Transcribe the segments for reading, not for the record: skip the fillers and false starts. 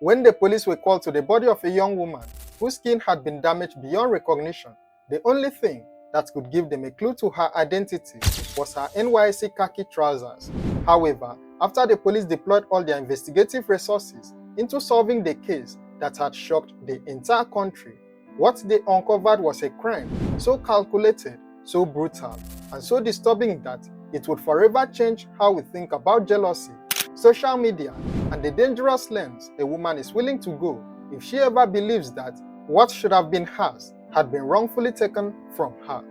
When the police were called to the body of a young woman whose skin had been damaged beyond recognition, the only thing that could give them a clue to her identity was her NYSC Khaki trousers. However, after the police deployed all their investigative resources into solving the case that had shocked the entire country, what they uncovered was a crime so calculated, so brutal, and so disturbing that it would forever change how we think about jealousy, social media, and the dangerous lengths a woman is willing to go if she ever believes that what should have been hers had been wrongfully taken from her.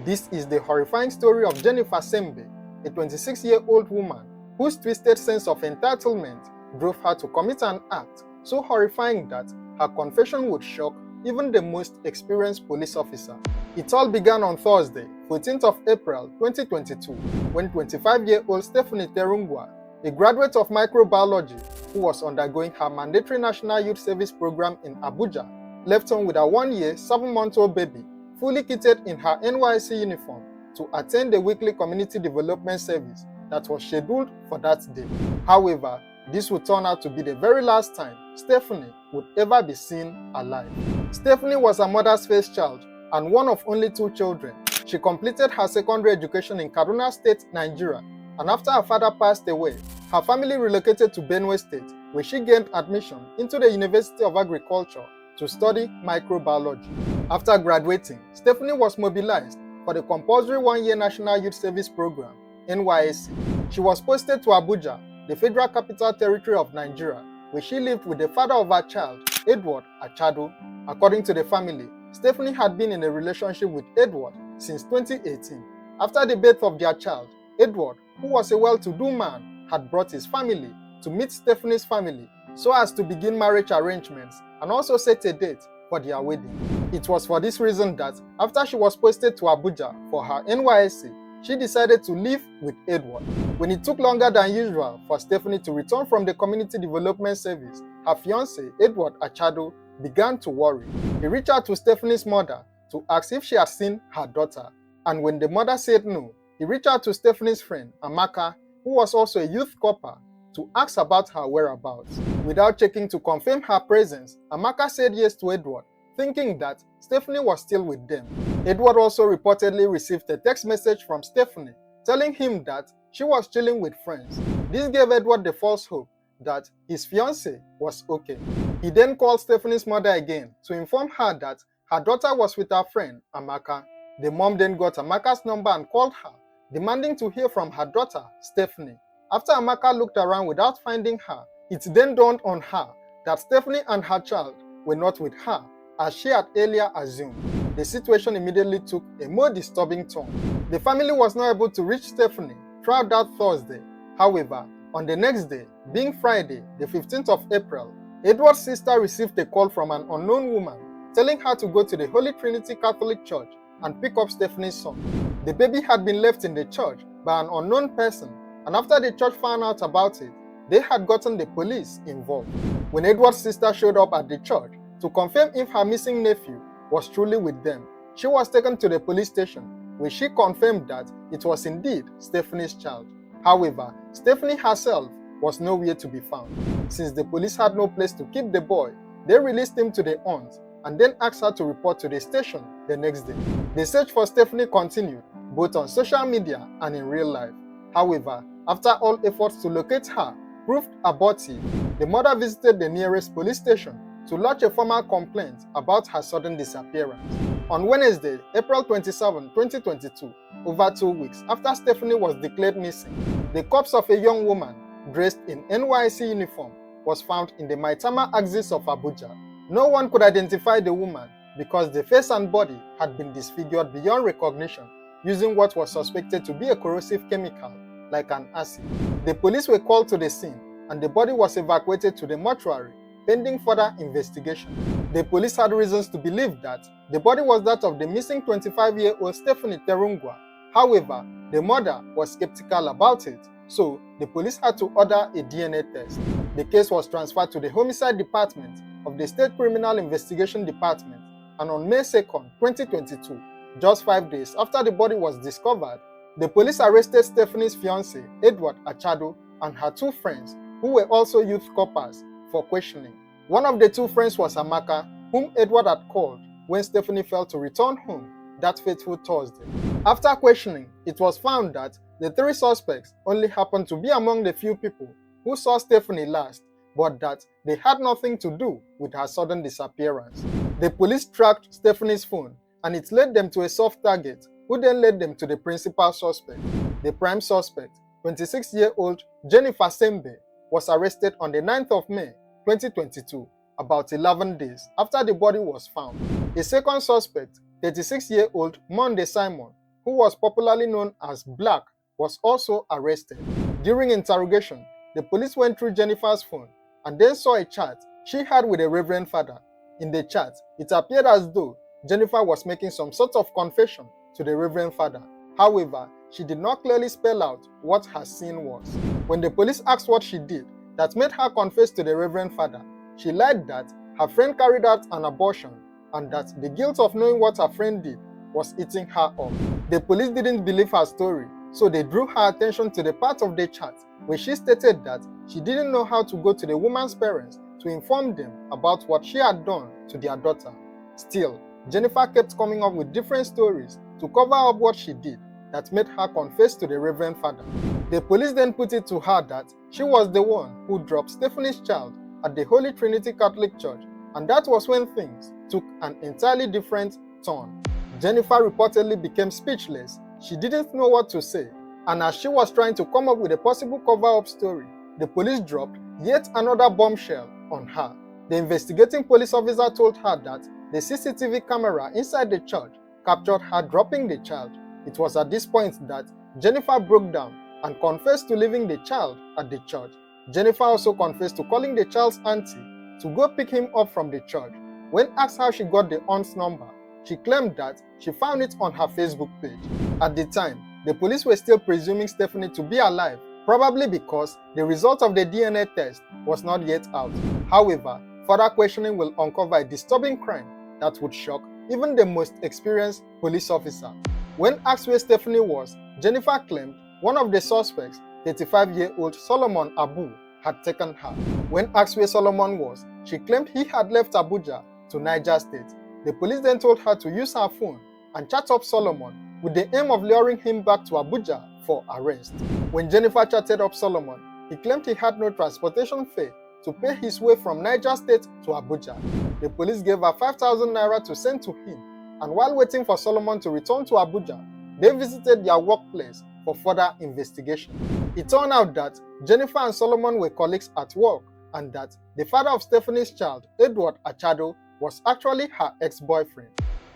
This is the horrifying story of Jennifer Tsembe, a 26-year-old woman whose twisted sense of entitlement drove her to commit an act so horrifying that her confession would shock even the most experienced police officer. It all began on Thursday, 14th of April 2022, when 25-year-old Stephanie Terungwa, a graduate of microbiology who was undergoing her mandatory National Youth Service program in Abuja, left home with a 1-year, 7-month-old baby, fully kitted in her NYSC uniform, to attend the weekly community development service that was scheduled for that day. However, this would turn out to be the very last time Stephanie would ever be seen alive. Stephanie was her mother's first child and one of only 2 children. She completed her secondary education in Kaduna State, Nigeria, and after her father passed away, her family relocated to Benue State, where she gained admission into the University of Agriculture to study microbiology. After graduating, Stephanie was mobilized for the compulsory 1-year National Youth Service program, NYSC. She was posted to Abuja, the Federal Capital Territory of Nigeria, where she lived with the father of her child, Edward Achado. According to the family, Stephanie had been in a relationship with Edward since 2018. After the birth of their child, Edward, who was a well-to-do man, had brought his family to meet Stephanie's family so as to begin marriage arrangements and also set a date for their wedding. It was for this reason that after she was posted to Abuja for her NYSC, she decided to live with Edward. When it took longer than usual for Stephanie to return from the community development service, her fiancé, Edward Achado, began to worry. He reached out to Stephanie's mother to ask if she had seen her daughter, and when the mother said no, he reached out to Stephanie's friend, Amaka, who was also a youth corper, to ask about her whereabouts. Without checking to confirm her presence, Amaka said yes to Edward, thinking that Stephanie was still with them. Edward also reportedly received a text message from Stephanie telling him that she was chilling with friends. This gave Edward the false hope that his fiancée was okay. He then called Stephanie's mother again to inform her that her daughter was with her friend, Amaka. The mom then got Amaka's number and called her, demanding to hear from her daughter, Stephanie. After Amaka looked around without finding her, it then dawned on her that Stephanie and her child were not with her, as she had earlier assumed. The situation immediately took a more disturbing turn. The family was not able to reach Stephanie throughout that Thursday. However, on the next day, being Friday, the 15th of April, Edward's sister received a call from an unknown woman telling her to go to the Holy Trinity Catholic Church and pick up Stephanie's son. The baby had been left in the church by an unknown person, and after the church found out about it, they had gotten the police involved. When Edward's sister showed up at the church to confirm if her missing nephew was truly with them, she was taken to the police station, where she confirmed that it was indeed Stephanie's child. However, Stephanie herself was nowhere to be found. Since the police had no place to keep the boy, they released him to the aunt and then asked her to report to the station the next day. The search for Stephanie continued, both on social media and in real life. However, after all efforts to locate her proved abortive, the mother visited the nearest police station to lodge a formal complaint about her sudden disappearance. On Wednesday, April 27, 2022, over 2 weeks after Stephanie was declared missing, the corpse of a young woman dressed in NYSC uniform was found in the Maitama axis of Abuja. No one could identify the woman because the face and body had been disfigured beyond recognition using what was suspected to be a corrosive chemical like an acid. The police were called to the scene and the body was evacuated to the mortuary pending further investigation. The police had reasons to believe that the body was that of the missing 25-year-old Stephanie Terungwa. However, the mother was skeptical about it, so the police had to order a DNA test. The case was transferred to the Homicide Department of the State Criminal Investigation Department, and on May 2, 2022, just 5 days after the body was discovered, the police arrested Stephanie's fiancé, Edward Achado, and her 2 friends, who were also youth corpers, for questioning. One of the two friends was Amaka, whom Edward had called when Stephanie failed to return home that fateful Thursday. After questioning, it was found that the three suspects only happened to be among the few people who saw Stephanie last, but that they had nothing to do with her sudden disappearance. The police tracked Stephanie's phone, and it led them to a soft target, who then led them to the principal suspect. The prime suspect, 26-year-old Jennifer Tsembe, was arrested on the 9th of May 2022, about 11 days after the body was found. The second suspect, 36-year-old Monday Simon, who was popularly known as Black, was also arrested. During interrogation, the police went through Jennifer's phone and then saw a chat she had with a reverend father. In the chat, it appeared as though Jennifer was making some sort of confession to the reverend father. However, she did not clearly spell out what her sin was. When the police asked what she did that made her confess to the reverend father, she lied that her friend carried out an abortion and that the guilt of knowing what her friend did was eating her up. The police didn't believe her story, so they drew her attention to the part of the chat where she stated that she didn't know how to go to the woman's parents to inform them about what she had done to their daughter. Still, Jennifer kept coming up with different stories to cover up what she did that made her confess to the reverend father. The police then put it to her that she was the one who dropped Stephanie's child at the Holy Trinity Catholic Church, and that was when things took an entirely different turn. Jennifer reportedly became speechless. She didn't know what to say, and as she was trying to come up with a possible cover-up story, the police dropped yet another bombshell on her. The investigating police officer told her that the CCTV camera inside the church captured her dropping the child. It was at this point that Jennifer broke down and confessed to leaving the child at the church. Jennifer also confessed to calling the child's auntie to go pick him up from the church. When asked how she got the aunt's number, she claimed that she found it on her Facebook page. At the time, the police were still presuming Stephanie to be alive, probably because the result of the DNA test was not yet out. However, further questioning will uncover a disturbing crime that would shock even the most experienced police officer. When asked where Stephanie was, Jennifer claimed one of the suspects, 35-year-old Solomon Abu, had taken her. When asked where Solomon was, she claimed he had left Abuja to Niger State. The police then told her to use her phone and chat up Solomon with the aim of luring him back to Abuja for arrest. When Jennifer chatted up Solomon, he claimed he had no transportation fare to pay his way from Niger State to Abuja. The police gave her 5,000 naira to send to him, and while waiting for Solomon to return to Abuja, they visited their workplace for further investigation. It turned out that Jennifer and Solomon were colleagues at work, and that the father of Stephanie's child, Edward Achado, was actually her ex-boyfriend.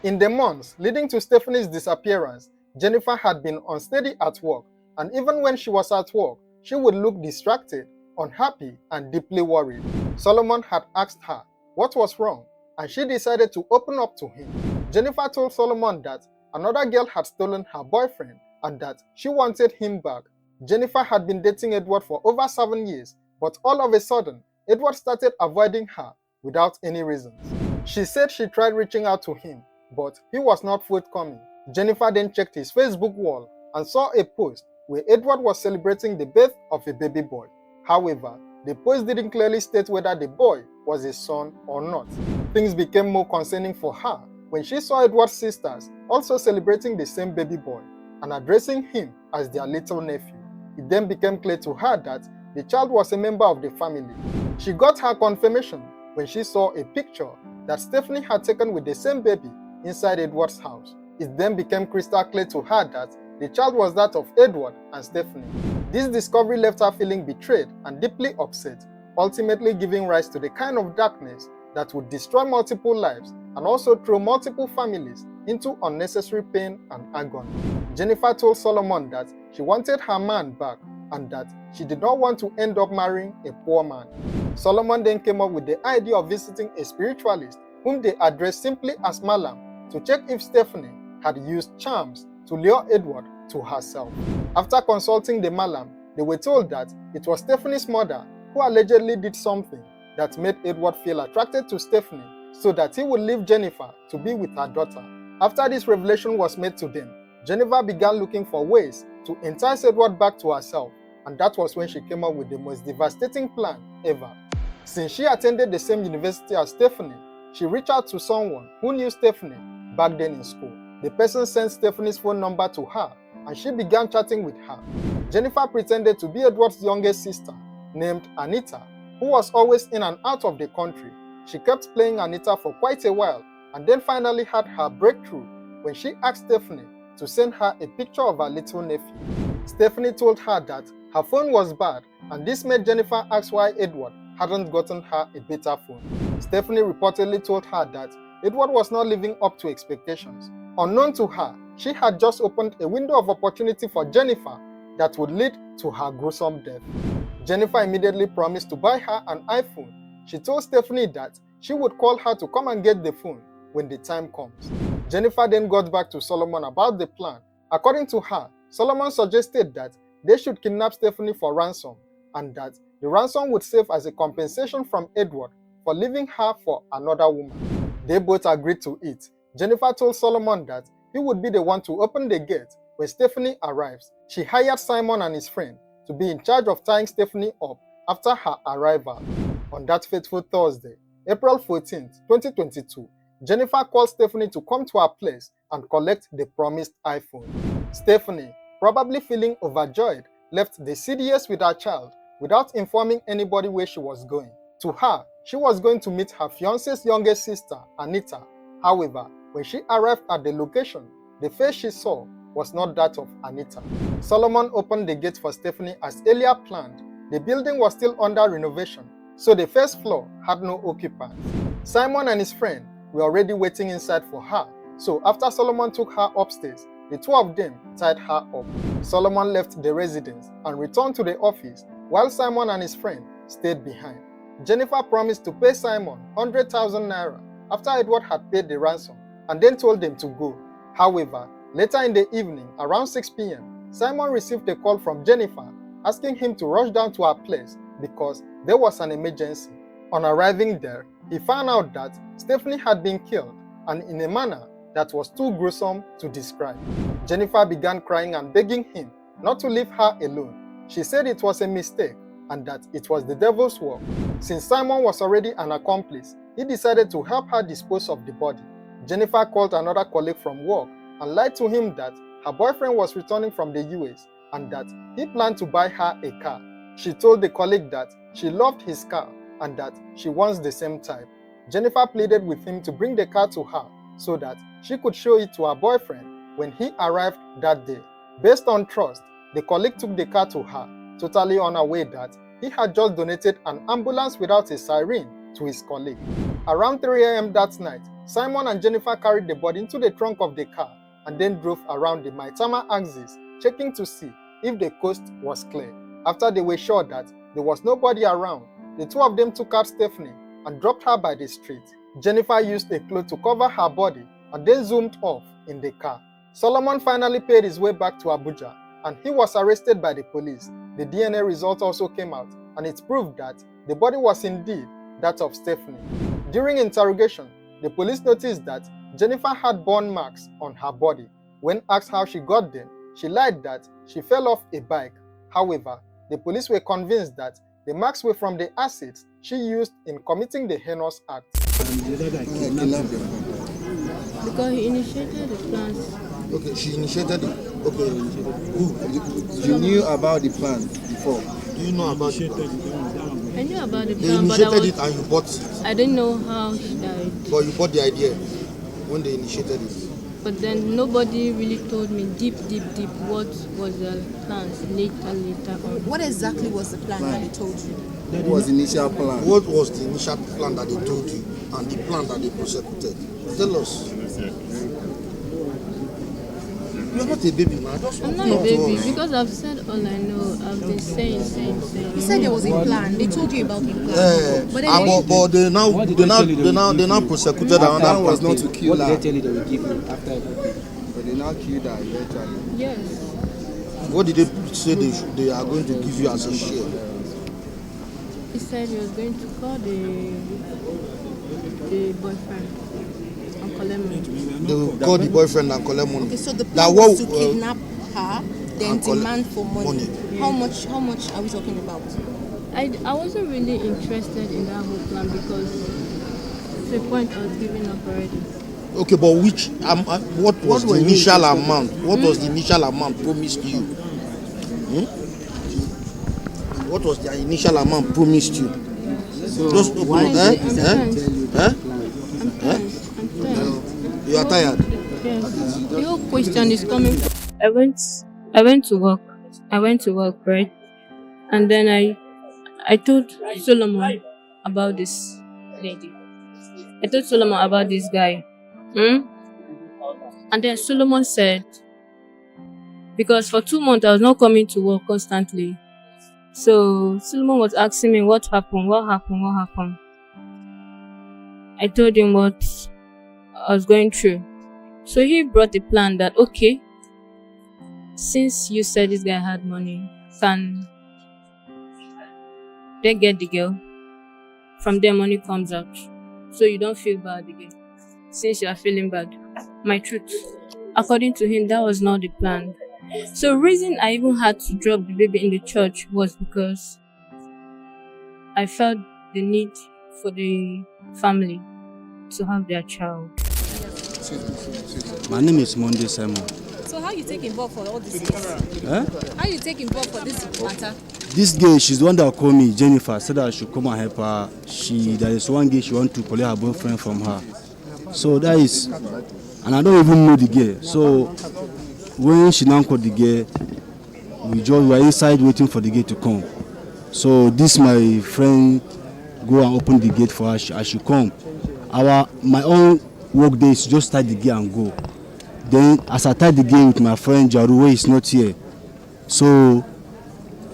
In the months leading to Stephanie's disappearance, Jennifer had been unsteady at work, and even when she was at work, she would look distracted, unhappy, and deeply worried. Solomon had asked her what was wrong, and she decided to open up to him. Jennifer told Solomon that another girl had stolen her boyfriend and that she wanted him back. Jennifer had been dating Edward for over 7 years, but all of a sudden, Edward started avoiding her without any reasons. She said she tried reaching out to him, but he was not forthcoming. Jennifer then checked his Facebook wall and saw a post where Edward was celebrating the birth of a baby boy. However, the post didn't clearly state whether the boy was his son or not. Things became more concerning for her when she saw Edward's sisters also celebrating the same baby boy and addressing him as their little nephew. It then became clear to her that the child was a member of the family. She got her confirmation when she saw a picture that Stephanie had taken with the same baby inside Edward's house. It then became crystal clear to her that the child was that of Edward and Stephanie. This discovery left her feeling betrayed and deeply upset, ultimately giving rise to the kind of darkness that would destroy multiple lives and also throw multiple families into unnecessary pain and agony. Jennifer told Solomon that she wanted her man back and that she did not want to end up marrying a poor man. Solomon then came up with the idea of visiting a spiritualist whom they addressed simply as Malam to check if Stephanie had used charms to lure Edward to herself. After consulting the Malam, they were told that it was Stephanie's mother who allegedly did something that made Edward feel attracted to Stephanie so that he would leave Jennifer to be with her daughter. After this revelation was made to them, Jennifer began looking for ways to entice Edward back to herself, and that was when she came up with the most devastating plan ever. Since she attended the same university as Stephanie, she reached out to someone who knew Stephanie back then in school. The person sent Stephanie's phone number to her and she began chatting with her. Jennifer pretended to be Edward's youngest sister named Anita, who was always in and out of the country. She kept playing Anita for quite a while and then finally had her breakthrough when she asked Stephanie to send her a picture of her little nephew. Stephanie told her that her phone was bad, and this made Jennifer ask why Edward hadn't gotten her a better phone. Stephanie reportedly told her that Edward was not living up to expectations. Unknown to her, she had just opened a window of opportunity for Jennifer that would lead to her gruesome death. Jennifer immediately promised to buy her an iPhone. She told Stephanie that she would call her to come and get the phone when the time comes. Jennifer then got back to Solomon about the plan. According to her, Solomon suggested that they should kidnap Stephanie for ransom and that the ransom would serve as a compensation from Edward for leaving her for another woman. They both agreed to it. Jennifer told Solomon that he would be the one to open the gate when Stephanie arrives. She hired Simon and his friend to be in charge of tying Stephanie up after her arrival. On that fateful Thursday, April 14, 2022, Jennifer called Stephanie to come to her place and collect the promised iPhone. Stephanie, probably feeling overjoyed, left the CDS with her child without informing anybody where she was going. To her, she was going to meet her fiancé's youngest sister, Anita. However, when she arrived at the location, the face she saw was not that of Anita. Solomon opened the gate for Stephanie as earlier planned. The building was still under renovation, so the first floor had no occupants. Simon and his friend were already waiting inside for her, so after Solomon took her upstairs, the two of them tied her up. Solomon left the residence and returned to the office while Simon and his friend stayed behind. Jennifer promised to pay Simon 100,000 naira after Edward had paid the ransom and then told them to go. However, later in the evening, around 6 p.m., Simon received a call from Jennifer asking him to rush down to her place because there was an emergency. On arriving there, he found out that Stephanie had been killed, and in a manner that was too gruesome to describe. Jennifer began crying and begging him not to leave her alone. She said it was a mistake and that it was the devil's work. Since Simon was already an accomplice, he decided to help her dispose of the body. Jennifer called another colleague from work and lied to him that her boyfriend was returning from the US and that he planned to buy her a car. She told the colleague that she loved his car and that she wants the same type. Jennifer pleaded with him to bring the car to her so that she could show it to her boyfriend when he arrived that day. Based on trust, the colleague took the car to her, totally unaware that he had just donated an ambulance without a siren to his colleague. Around 3 a.m. that night, Simon and Jennifer carried the body into the trunk of the car and then drove around the Maitama axis, checking to see if the coast was clear. After they were sure that there was nobody around, the two of them took out Stephanie and dropped her by the street. Jennifer used a cloth to cover her body and then zoomed off in the car. Solomon finally paid his way back to Abuja and he was arrested by the police. The DNA result also came out and it proved that the body was indeed that of Stephanie. During interrogation, the police noticed that Jennifer had burn marks on her body. When asked how she got them, she lied that she fell off a bike. However, the police were convinced that the marks were from the acids she used in committing the heinous act. Because he initiated the plans. Okay, she initiated it. Okay, who? You knew about the plan before? Do you know about the plan? I knew about the They plan, but initiated it and you bought it. I didn't know how she died. But you bought the idea when they initiated it. But then nobody really told me deep what was the plans later on. What exactly was the plan that they told you? What was the initial plan? What was the initial plan that they told you and the plan that they prosecuted? Tell us. You're not a baby, man. I'm not a baby because I've said all I know. I've been saying. You said there was a plan. They told you about the plan. But they now prosecuted her. That was not to kill her. What did they tell you they will give you after everything? But they now killed her eventually. Yes. What did they say they are going to give you as a share? He said he was going to call the boyfriend and collect money. They will call the boyfriend and collect money. Okay, so the plan was to kidnap her, then demand for money. Yeah. How much are we talking about? I wasn't really interested in that whole plan because to the point I was giving up already. Okay, but which what was were the you initial interested in? amount? What was the initial amount promised you? What was the initial amount promised you? So Just open why up. did I'm he tense. tell you Eh? the plan? I'm tense. You are tired. Yes. The whole question is coming from I went to work. I went to work, right? And then I told Solomon about this lady. I told Solomon about this guy. Hmm? And then Solomon said, because for 2 months I was not coming to work constantly. So Solomon was asking me what happened. I told him what I was going through. So he brought the plan that, okay, since you said this guy had money, can they get the girl? From there money comes out. So you don't feel bad again. Since you are feeling bad. My truth. According to him, that was not the plan. So reason I even had to drop the baby in the church was because I felt the need for the family to have their child. My name is Monday Simon. So how you take involved for all this things? How you take involved for this matter? This girl, she's the one that called me, Jennifer, said that I should come and help her. There is one girl she want to collect her boyfriend from her. So that is, and I don't even know the girl. So when she now called the girl, we were inside waiting for the girl to come. So this my friend go and open the gate for her. I should come. My own work day is just tie the gate and go. Then as I tie the gate with my friend Jaru, where he's not here. So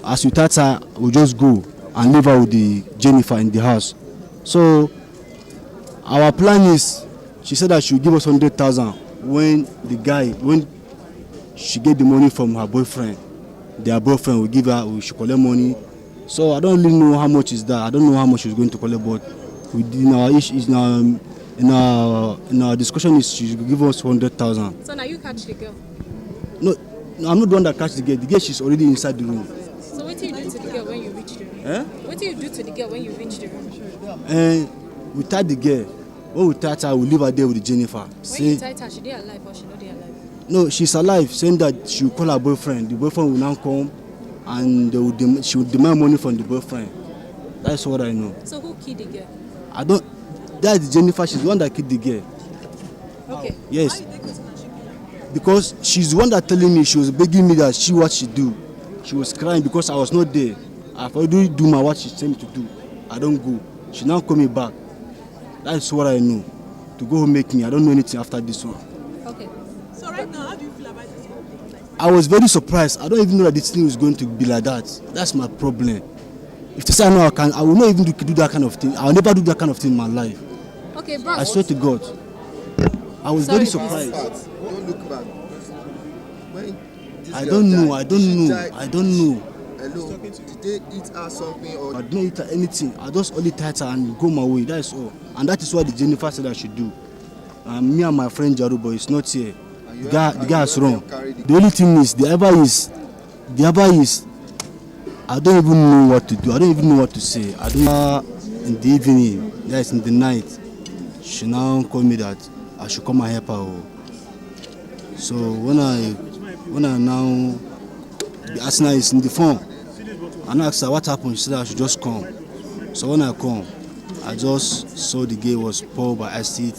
as we touch her, we just go and leave her with the Jennifer in the house. So our plan is, she said that she will give us 100,000 when she get the money from her boyfriend. Their boyfriend will give her, we should collect money. So I don't really know how much is that. I don't know how much she's going to collect, but in our discussion is she will give us 100,000. So now you catch the girl. No, I'm not the one that catch the girl. The girl, she's already inside the room. So what do you do to the girl when you reach the room? What do you do to the girl when you reach the room? And we tie the girl. When we tie her, we leave her there with Jennifer. When you tied her, she dey alive or she not dey alive? No, she's alive, saying that she will call her boyfriend. The boyfriend will now come and she will demand money from the boyfriend. That's what I know. So who killed the girl? I don't. That's Jennifer. She's the one that killed the girl. Okay. Yes. Because she's the one that telling me, she was begging me that what she do. She was crying because I was not there. I've already do what she told me to do. I don't go. She now call me back. That's what I know. To go home make me. I don't know anything after this one. Okay. So right now, how do you feel about this? I was very surprised. I don't even know that this thing was going to be like that. That's my problem. If they say I know I will not even do that kind of thing. I will never do that kind of thing in my life. Okay, bro. I swear to God. I was very surprised. Don't look back. I don't know. Hello, did they eat her something or? I didn't eat her anything. I just only tied her and go my way. That's all. And that is what the Jennifer said I should do. Me and my friend Jarubo is not here. The guy is wrong. The only thing is, the other is, I don't even know what to do. I don't even know what to say. I don't. In the evening, that's in the night, she now called me that I should come and help her. So when I now, the Arsenal is in the phone, and I asked her what happened. She said I should just come. So when I come, I just saw the girl was poured by acid.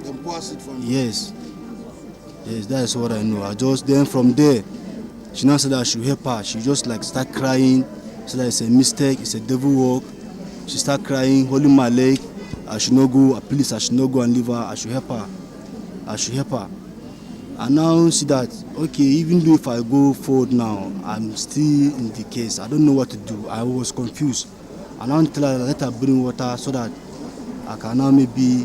They pour acid from Yes, that is what I know. Then from there, she now said that I should help her. She just like start crying. Said that it's a mistake, it's a devil work. She start crying, holding my leg. I should not go. Please, I should not go and leave her. I should help her. I now see that, okay, even though if I go forward now, I'm still in the case. I don't know what to do. I was confused. I now tell her, let her bring water so that I can now maybe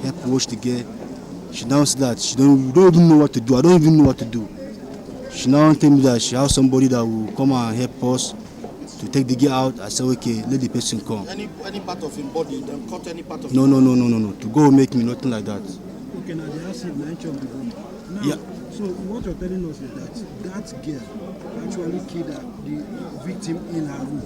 help wash the girl. She now said that she don't even know what to do. I don't even know what to do. She now tell me that she has somebody that will come and help us to take the girl out. I said, okay, let the person come. any part of his body, then cut any part of No. To go make me, nothing like that. Okay, now they ask him, Yeah. So So what you're telling us is that girl actually killed the victim in her room.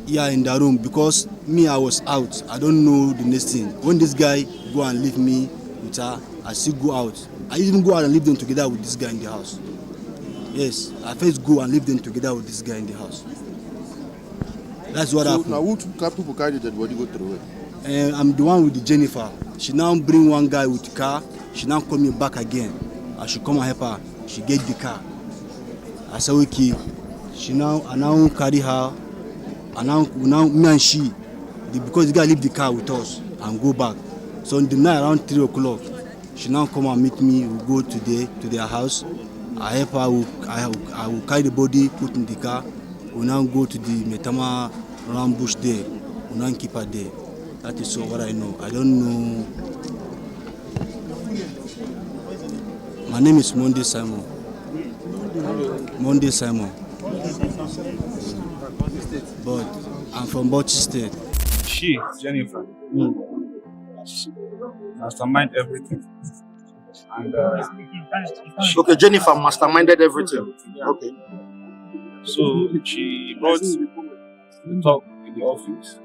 Yeah, in the room, because me, I was out. I don't know the next thing. When this guy go and leave me with her, I still go out. I even go out and leave them together with this guy in the house. Yes, I first go and leave them together with this guy in the house. That's what happened. Now, people carry the dead body go through it? I'm the one with the Jennifer. She now bring one guy with the car. She now call me back again. I should come and help her. She get the car. I said, okay. I now carry her. And now me and she, because the guy leave the car with us and go back. So in the night around 3 o'clock, she now come and meet me. We go to their house. I help her. I will carry the body, put in the car. We now go to the Metama around bush there. We now keep her there. That is what I know. I don't know. My name is Monday Simon. Monday Simon. But I'm from Bauchi State. She, Jennifer, mastermind everything. And Okay, Jennifer masterminded everything. Okay. so she brought the talk in the office.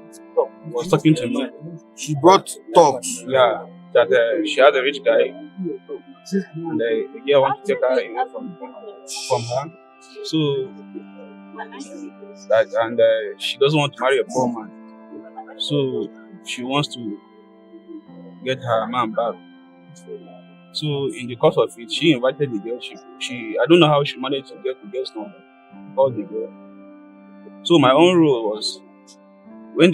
Was talking to me. She brought talks. Yeah, that she had a rich guy, and the girl want to take her away from her. So that, and she doesn't want to marry a poor man. So she wants to get her man back. So in the course of it, she invited the girl. She I don't know how she managed to get the girl's number. Called the girl. So my own role was, when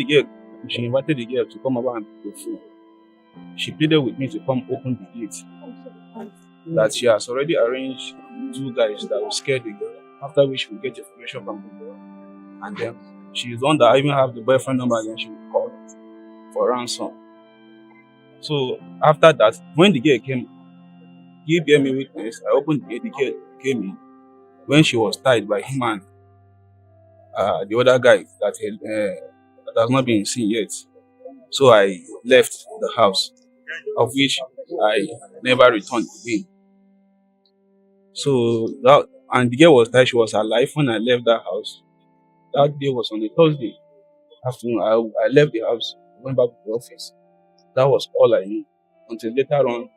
she invited the girl to come over and pick the food, she pleaded with me to come open the gate. That she has already arranged 2 guys that will scare the girl, after which we get information from the girl. And then she's the one that I even have the boyfriend number, and she will call for ransom. So after that, when the girl came, he gave me witness. I opened the gate, the girl came in. When she was tied by him and the other guy that has not been seen yet. So I left the house, of which I never returned again. So that, and the girl was tied, she was alive when I left that house. That day was on a Thursday afternoon. I left the house, went back to the office. That was all I knew until later on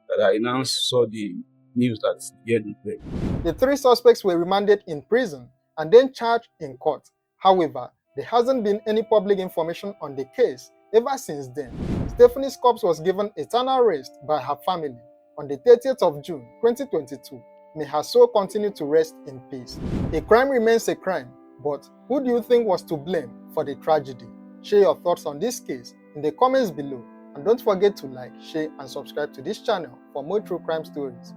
that I now saw the news that the girl died. The 3 suspects were remanded in prison and then charged in court. However, there hasn't been any public information on the case ever since then. Stephanie's corpse was given eternal rest by her family on the 30th of June 2022. May her soul continue to rest in peace. A crime remains a crime, but who do you think was to blame for the tragedy? Share your thoughts on this case in the comments below, and don't forget to like, share and subscribe to this channel for more true crime stories.